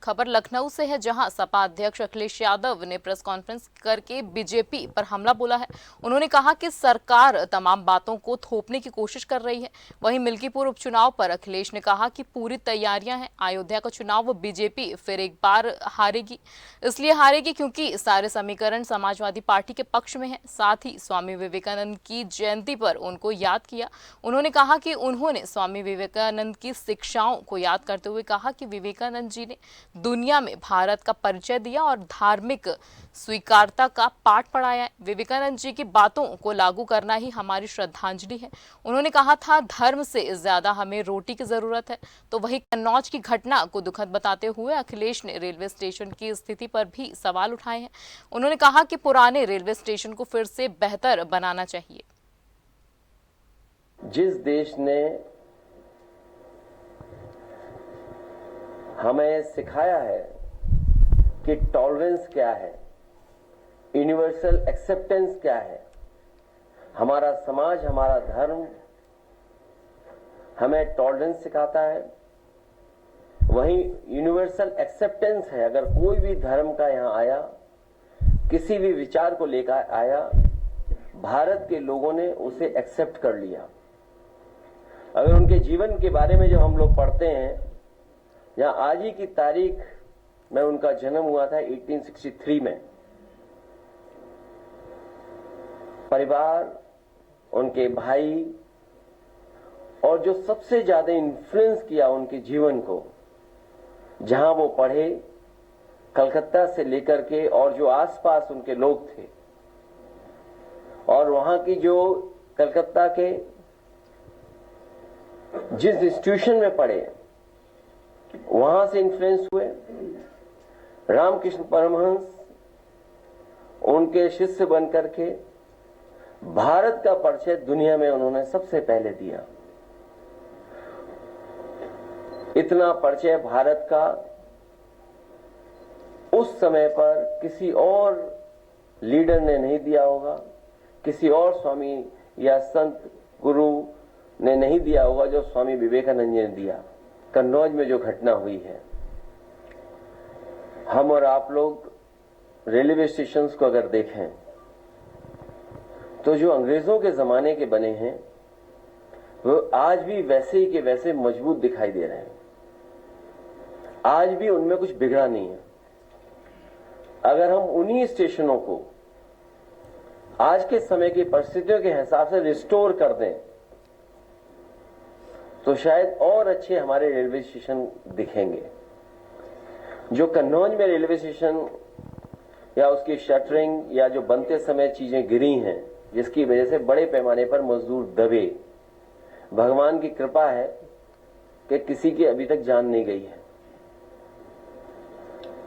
खबर लखनऊ से है, जहां सपा अध्यक्ष अखिलेश यादव ने प्रेस कॉन्फ्रेंस करके बीजेपी पर हमला बोला है। उन्होंने कहा कि सरकार तमाम बातों को थोपने की कोशिश कर रही है। वहीं मिल्कीपुर उपचुनाव पर अखिलेश ने कहा कि पूरी तैयारियां हैं। अयोध्या का चुनाव बीजेपी फिर एक बार हारेगी, इसलिए हारेगी क्योंकि सारे समीकरण समाजवादी पार्टी के पक्ष में है। साथ ही स्वामी विवेकानंद की जयंती पर उनको याद किया। उन्होंने कहा कि उन्होंने स्वामी विवेकानंद की शिक्षाओं को याद करते हुए कहा कि विवेकानंद जी ने दुनिया में भारत का परिचय दिया और धार्मिक स्वीकारता का पाठ पढ़ाया है। विवेकानंद जी की बातों को लागू करना ही हमारी श्रद्धांजलि है। उन्होंने कहा था, धर्म से ज्यादा हमें रोटी की जरूरत है। तो वही कन्नौज की घटना को दुखद बताते हुए अखिलेश ने रेलवे स्टेशन की स्थिति पर भी सवाल उठाए हैं। उन्होंने कहा कि पुराने रेलवे स्टेशन को फिर से बेहतर बनाना चाहिए। जिस देश ने हमें सिखाया है कि टॉलरेंस क्या है, यूनिवर्सल एक्सेप्टेंस क्या है, हमारा समाज, हमारा धर्म हमें टॉलरेंस सिखाता है, वहीं यूनिवर्सल एक्सेप्टेंस है। अगर कोई भी धर्म का यहां आया, किसी भी विचार को लेकर आया, भारत के लोगों ने उसे एक्सेप्ट कर लिया। अगर उनके जीवन के बारे में जो हम लोग पढ़ते हैं, जहां आज ही की तारीख में उनका जन्म हुआ था 1863 में, परिवार, उनके भाई और जो सबसे ज्यादा इन्फ्लुएंस किया उनके जीवन को, जहां वो पढ़े, कलकत्ता से लेकर के और जो आसपास उनके लोग थे, और वहां की जो कलकत्ता के जिस इंस्टीट्यूशन में पढ़े, वहां से इन्फ्लुएंस हुए। रामकृष्ण परमहंस उनके शिष्य बनकर के भारत का परिचय दुनिया में उन्होंने सबसे पहले दिया। इतना परिचय भारत का उस समय पर किसी और लीडर ने नहीं दिया होगा, किसी और स्वामी या संत गुरु ने नहीं दिया होगा जो स्वामी विवेकानंद जी ने दिया। कन्नौज में जो घटना हुई है, हम और आप लोग रेलवे स्टेशंस को अगर देखें तो जो अंग्रेजों के जमाने के बने हैं वो आज भी वैसे ही के वैसे मजबूत दिखाई दे रहे हैं। आज भी उनमें कुछ बिगड़ा नहीं है। अगर हम उन्हीं स्टेशनों को आज के समय की परिस्थितियों के हिसाब से रिस्टोर कर दें तो शायद और अच्छे हमारे रेलवे स्टेशन दिखेंगे। जो कन्नौज में रेलवे स्टेशन या उसकी शटरिंग या जो बनते समय चीजें गिरी हैं, जिसकी वजह से बड़े पैमाने पर मजदूर दबे, भगवान की कृपा है कि किसी की अभी तक जान नहीं गई है।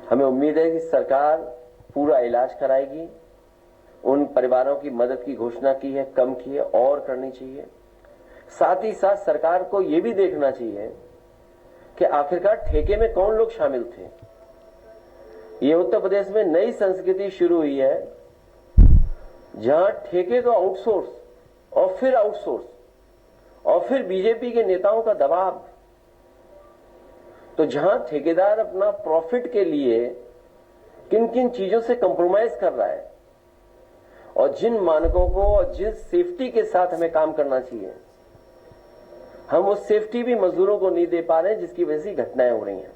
हमें उम्मीद है कि सरकार पूरा इलाज कराएगी। उन परिवारों की मदद की घोषणा की है, कम की है, और करनी चाहिए। साथ ही साथ सरकार को यह भी देखना चाहिए कि आखिरकार ठेके में कौन लोग शामिल थे। ये उत्तर प्रदेश में नई संस्कृति शुरू हुई है जहां ठेके तो आउटसोर्स और फिर आउटसोर्स और फिर बीजेपी के नेताओं का दबाव। तो जहां ठेकेदार अपना प्रॉफिट के लिए किन किन चीजों से कंप्रोमाइज कर रहा है और जिन मानकों को और जिस सेफ्टी के साथ हमें काम करना चाहिए, हम उस सेफ्टी भी मजदूरों को नहीं दे पा रहे हैं, जिसकी वजह से घटनाएं हो रही हैं।